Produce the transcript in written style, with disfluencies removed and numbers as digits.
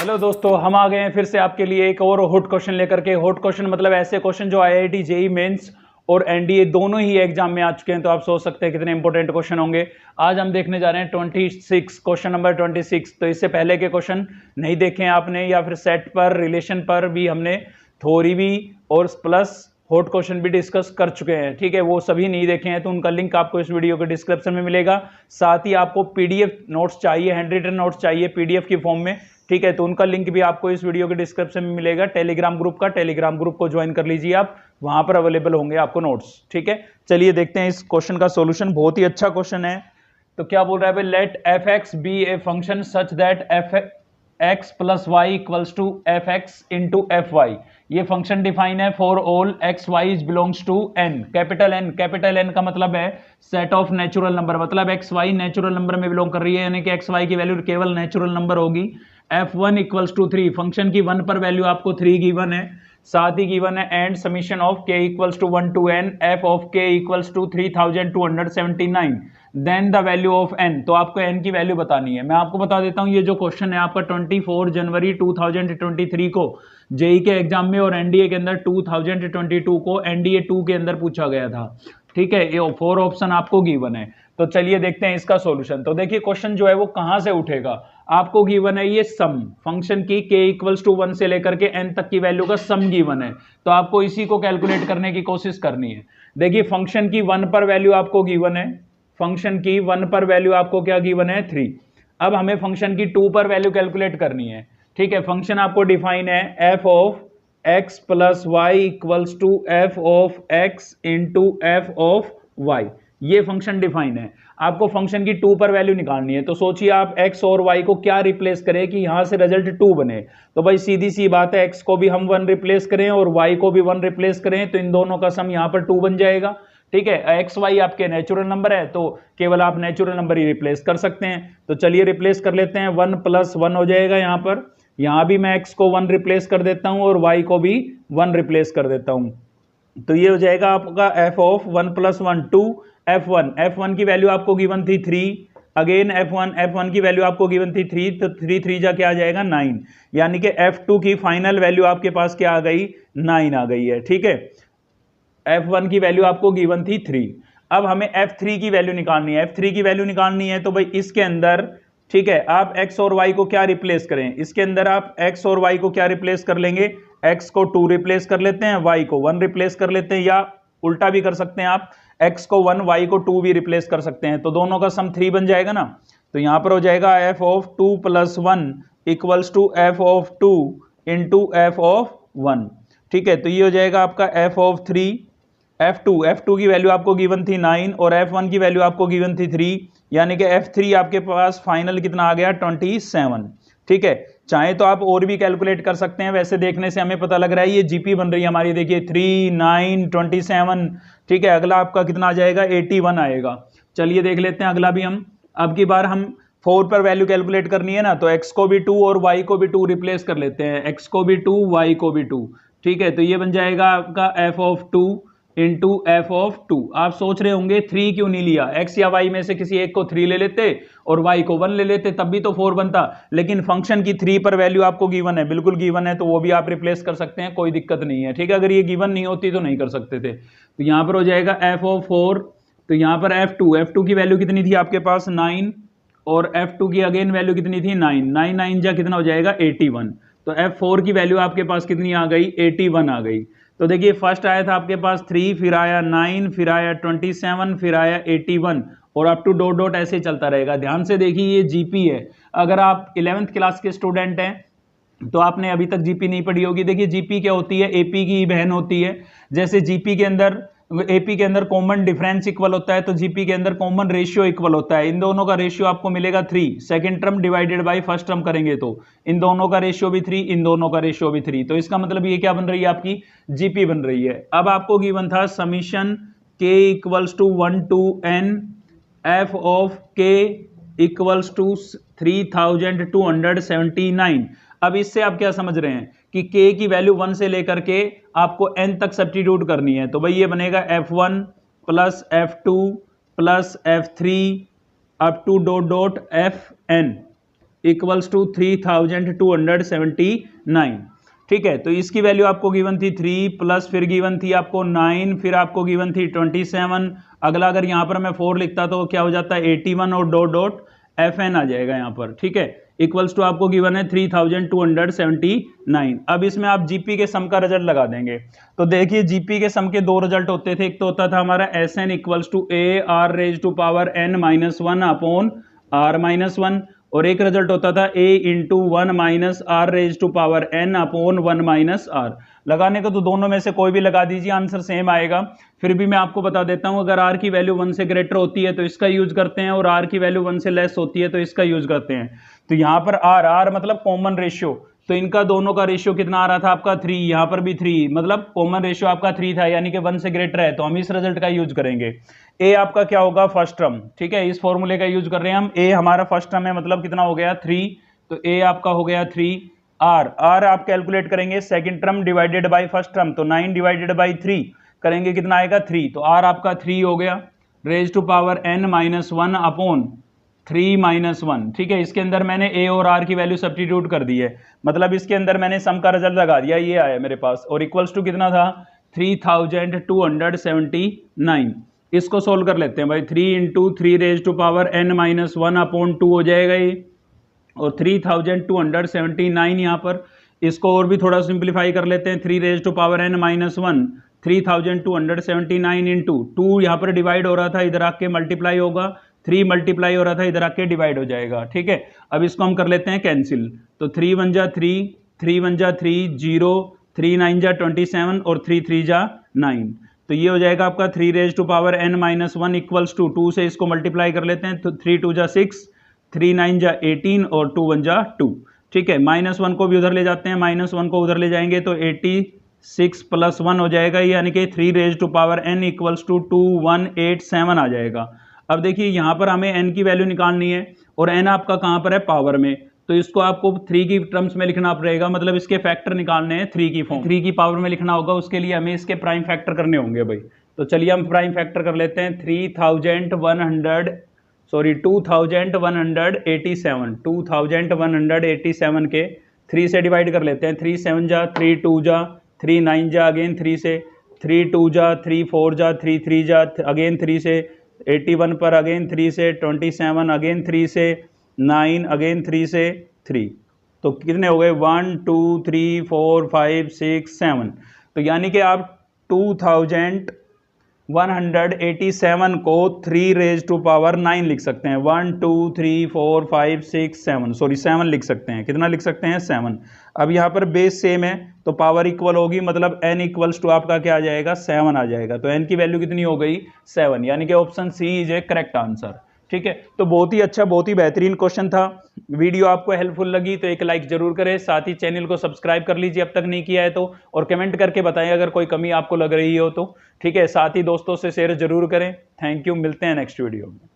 Hello दोस्तों, हम आ गए हैं फिर से आपके लिए एक और हॉट क्वेश्चन लेकर के। हॉट क्वेश्चन मतलब ऐसे क्वेश्चन जो आईआईटी जेईई मेंस और एनडीए दोनों ही एग्जाम में आ चुके हैं। तो आप सोच सकते हैं कितने इंपॉर्टेंट क्वेश्चन होंगे। आज हम देखने जा रहे हैं 26 क्वेश्चन नंबर 26। तो इससे पहले के क्वेश्चन नहीं देखे हैं आपने या फिर सेट पर रिलेशन पर भी हमने थ्योरी भी और प्लस हॉट क्वेश्चन भी डिस्कस कर चुके हैं, ठीक है। वो सभी नहीं देखे हैं तो उनका लिंक आपको इस वीडियो के डिस्क्रिप्शन में मिलेगा। साथ ही आपको पीडीएफ नोट्स चाहिए, हैंड रिटन नोट्स चाहिए पीडीएफ की फॉर्म में, ठीक है, तो उनका लिंक भी आपको इस वीडियो के डिस्क्रिप्शन में मिलेगा। टेलीग्राम ग्रुप का, टेलीग्राम ग्रुप को ज्वाइन कर लीजिए आप, वहां पर अवेलेबल होंगे आपको नोट्स, ठीक है। चलिए देखते हैं इस क्वेश्चन का सॉल्यूशन। बहुत ही अच्छा क्वेश्चन है। तो क्या बोल रहा है भाई, let f x be a function such that f x plus y equals to f x into f y. ये फंक्शन डिफाइन है for all x y belongs to N. Capital N का मतलब है सेट ऑफ नेचुरल नंबर, मतलब x y natural number में belong कर रही है, यानी कि एक्स वाई की वैल्यू केवल नेचुरल नंबर होगी। f1 इक्वल्स टू 3, फंक्शन की 1 पर वैल्यू आपको 3 गिवन है। साथ ही गिवन है and summation of k equals to 1 to n f of k equals to 3279 then the value of n। तो आपको n की वैल्यू बतानी है। मैं आपको बता देता हूं, ये जो क्वेश्चन है आपका 24 जनवरी 2023 को जेई के एग्जाम में और एनडीए के अंदर 2022 को एनडीए 2 के अंदर पूछा गया था, ठीक है। ये 4 ऑप्शन आपको गिवन है। तो चलिए देखते हैं इसका सॉल्यूशन। तो देखिए क्वेश्चन जो है वो कहां से उठेगा। आपको गिवन है ये सम, फंक्शन की k इक्वल्स टू 1 से लेकर के n तक की वैल्यू का सम गिवन है। तो आपको इसी को कैलकुलेट करने की कोशिश करनी है। देखिए फंक्शन की 1 पर वैल्यू आपको गिवन है, फंक्शन की 1 पर वैल्यू आपको क्या गिवन है 3। अब हमें फंक्शन की 2 पर वैल्यू कैलकुलेट करनी है, ठीक है। फंक्शन आपको डिफाइन है f of x plus y equals to f of x into f of y। ये फंक्शन डिफाइन है। आपको फंक्शन की 2 पर वैल्यू निकालनी है। तो सोचिए आप x और y को क्या रिप्लेस करें कि यहां से रिजल्ट 2 बने। तो भाई सीधी सी बात है, x को भी हम 1 रिप्लेस करें और y को भी 1 रिप्लेस करें तो इन दोनों का सम यहां पर 2 बन जाएगा, ठीक है। एक्स वाई आपके नेचुरल नंबर है तो केवल आप नेचुरल नंबर ही रिप्लेस कर सकते हैं। तो चलिए रिप्लेस कर लेते हैं। 1 प्लस 1 हो जाएगा यहां पर। यहां भी मैं x को 1 रिप्लेस कर देता हूं और y को भी 1 रिप्लेस कर देता हूं। तो ये हो जाएगा आपका f ऑफ 1 प्लस 1 2 f1 की वैल्यू आपको गिवन थी 3। अगेन f1 की वैल्यू आपको गिवन थी 3, तो 3 3 जा क्या आ जाएगा 9, यानी कि f2 की फाइनल वैल्यू आपके पास क्या आ गई 9 आ गई है, ठीक है। f1 की वैल्यू आपको गिवन थी 3। अब हमें f3 की वैल्यू निकालनी है। f3 की वैल्यू निकालनी है तो भाई इसके अंदर, ठीक है, आप x और y को क्या रिप्लेस करें। इसके अंदर आप x और y को क्या रिप्लेस कर लेंगे, x को 2 रिप्लेस कर लेते हैं, y को 1 रिप्लेस कर लेते हैं, या उल्टा भी कर सकते हैं आप, x को 1 y को 2 भी रिप्लेस कर सकते हैं। तो दोनों का सम 3 बन जाएगा ना। तो यहां पर हो जाएगा f of 2 plus 1 equals to f of 2 into f of 1, ठीक है। तो ये हो जाएगा आपका f ऑफ 3। f2 की वैल्यू आपको गिवन थी 9 और f1 की वैल्यू आपको गिवन थी 3, यानी कि f3 आपके पास फाइनल कितना आ गया 27, ठीक है। चाहे तो आप और भी कैलकुलेट कर सकते हैं, वैसे देखने से हमें पता लग रहा है ये जीपी बन रही है हमारी। देखिए 3 9 27, ठीक है। अगला आपका कितना आ जाएगा 81 आएगा। चलिए देख लेते हैं अगला भी हम। अब की बार हम 4 पर वैल्यू कैलकुलेट करनी है ना, तो x को भी 2 और y को भी 2 रिप्लेस कर लेते हैं, x को भी 2 y को भी 2, ठीक है। तो ये बन जाएगा आपका f of 2 into F of 2। आप सोच रहे होंगे 3 क्यों नहीं लिया, x या y में से किसी एक को 3 ले लेते और y को 1 ले लेते, तब भी तो 4 बनता। लेकिन फंक्शन की 3 पर वैल्यू आपको गिवन है, बिल्कुल गिवन है, तो वो भी आप रिप्लेस कर सकते हैं, कोई दिक्कत नहीं है, ठीक है। अगर ये गिवन नहीं होती तो नहीं कर सकते थे। तो यहां पर हो जाएगा f ऑफ 4। तो यहां पर f2 की वैल्यू कितनी थी आपके पास 9 और f2 की अगेन वैल्यू कितनी थी 9 9 जा कितना हो जाएगा 81। तो f4 की वैल्यू आपके पास कितनी आ गई 81 आ गई। तो देखिए फर्स्ट आया था आपके पास 3, फिर आया 9, फिर आया 27, फिर आया 81 और अप टू डॉट डॉट ऐसे चलता रहेगा। ध्यान से देखिए ये जीपी है। अगर आप 11th क्लास के स्टूडेंट हैं तो आपने अभी तक जीपी नहीं पढ़ी होगी। देखिए जीपी क्या होती है, एपी की बहन होती है। जैसे जीपी के अंदर, एपी के अंदर कॉमन डिफरेंस इक्वल होता है तो जीपी के अंदर कॉमन रेशियो इक्वल होता है। इन दोनों का रेशियो आपको मिलेगा 3, second term divided by first term करेंगे तो इन दोनों का रेशियो भी 3, इन दोनों का रेशियो भी 3। तो इसका मतलब ये क्या बन रही है आपकी जीपी बन रही है। अब आपको गिवन था summation k equals to 1 to n f of k equals to 3279। अब इससे आप क्या समझ रहे हैं कि k की वैल्यू 1 से लेकर के आपको n तक सब्स्टिट्यूट करनी है। तो भाई ये बनेगा f1 plus f2 plus f3 up to dot dot fn, equals to 3279। ठीक है, तो इसकी वैल्यू आपको गिवन थी 3 प्लस फिर गिवन थी आपको 9 फिर आपको गिवन थी 27। अगला अगर यहाँ पर मैं 4 लिखता तो क्या हो जाता है 81 और डॉट डॉट FN आ जाएगा यहाँ पर। ठीक है, इक्वल्स टू आपको गिवन है 3279। अब इसमें आप जीपी के सम का रिजल्ट लगा देंगे। तो देखिए जीपी के सम के दो रिजल्ट होते थे, एक तो होता था हमारा SN equals to AR raise to power N minus 1 upon R minus 1, और एक रिजल्ट होता था A into 1 minus R raise to power N upon 1 minus R। लगाने को तो दोनों में से कोई भी लगा दीजिए, आंसर सेम आएगा। फिर भी मैं आपको बता देता हूं, अगर R की वैल्यू 1 से ग्रेटर होती है तो इसका यूज करते हैं, और R की वैल्यू 1 से लेस होती है तो इसका यूज करते हैं। तो यहां पर R मतलब कॉमन रेशियो, तो इनका दोनों का रेशियो कितना आ रहा था आपका 3, यहां पर भी 3, मतलब कॉमन रेशियो आपका 3 था, यानी कि 1 से ग्रेटर है, तो हम इस रिजल्ट का यूज करेंगे। ए आपका क्या होगा फर्स्ट टर्म। ठीक है, इस फॉर्मूले का यूज कर रहे हैं हम। ए हमारा फर्स्ट टर्म है, मतलब कितना हो गया 3, तो ए आपका हो गया 3। आर आप कैलकुलेट करेंगे second term divided by first term, तो 9 डिवाइडेड बाय 3 करेंगे कितना आएगा 3, तो आर आपका 3 हो गया raise to power n minus 1 upon 3 minus 1। ठीक है, इसके अंदर मैंने ए और आर की वैल्यू सब्स्टिट्यूट कर दी है, मतलब इसके अंदर मैंने सम का रिजल्ट लगा दिया, ये आया मेरे पास, और इक्वल्स टू कितना था 3279। इसको सोल्व कर लेते हैं भाई। 3 into 3 raise to power n minus 1 upon 2 हो जाएगा ये, और 3279 यहाँ पर। इसको और भी थोड़ा सिंप्लीफाई कर लेते हैं। 3 raise to power n minus 1, 3279 into 2 यहाँ पर डिवाइड हो रहा था, इधर आके मल्टीप्लाई होगा, 3 मल्टीप्लाई हो रहा था, इधर आके डिवाइड हो जाएगा। ठीक है, अब इसको हम कर लेते हैं कैंसिल, तो 3 1 जा 3, 3 1 जा 3, 0, 3 9 जा 27 और 3 3 जा 9, तो ये हो जाएगा आपका 3 raise to power n minus 1 equals to 2 से इसको मल्टीप्लाई कर लेते हैं, तो 3 2 जा 6, 3 9 जा 18 और 2 1 जा 2। ठीक है, माइनस 1 को भी उधर ले जाते हैं, माइनस 1 को उधर ले जाएंगे तो 86 प्लस 1 हो जाएगा, यानी कि 3 raise to power n equals to 2187 आ जाएगा। अब देखिए यहाँ पर हमें n की वैल्यू निकालनी है, और n आपका कहाँ पर है पावर में, तो इसको आपको 3 की टर्म्स में लिखना पड़ेगा, मतलब इसके फैक्टर निकालने हैं 3 की फॉर्म, 3 की पावर में लिखना होगा, उसके लिए हमें इसके प्राइम फैक्टर करने होंगे भाई। तो चलिए हम प्राइम फैक्टर कर लेते हैं। 2187 के 3 से डिवाइड कर लेते हैं। 3 7 जा, 3 2 जा, 3 9 जा, अगेन 3 से, 3 2 जा, 3 4 जा, 3 3 जा, अगेन 3 से, 81 पर अगेन 3 से, 27 अगेन 3 से, 9 अगेन 3 से 3, तो कितने हो गए 1 2 3 4 5 6 7। तो यानी कि आप 2187 को 3 रेज टू पावर 9 लिख सकते हैं। 1 2 3 4 5 6 7, सॉरी 7 लिख सकते हैं। कितना लिख सकते हैं 7। अब यहाँ पर बेस सेम है तो पावर इक्वल होगी, मतलब n इक्वल्स टू आपका क्या आ जाएगा 7 आ जाएगा। तो n की वैल्यू कितनी हो गई 7, यानी कि option C is a correct answer. ठीक है, तो बहुत ही अच्छा, बहुत ही बेहतरीन क्वेश्चन था। वीडियो आपको हेल्पफुल लगी तो एक लाइक जरूर करें, साथ ही चैनल को सब्सक्राइब कर लीजिए अब तक नहीं किया है तो, और कमेंट करके बताएं अगर कोई कमी आपको लग रही हो तो। ठीक है, साथ ही दोस्तों से शेयर जरूर करें। थैंक यू, मिलते हैं नेक्स्ट वीडियो में।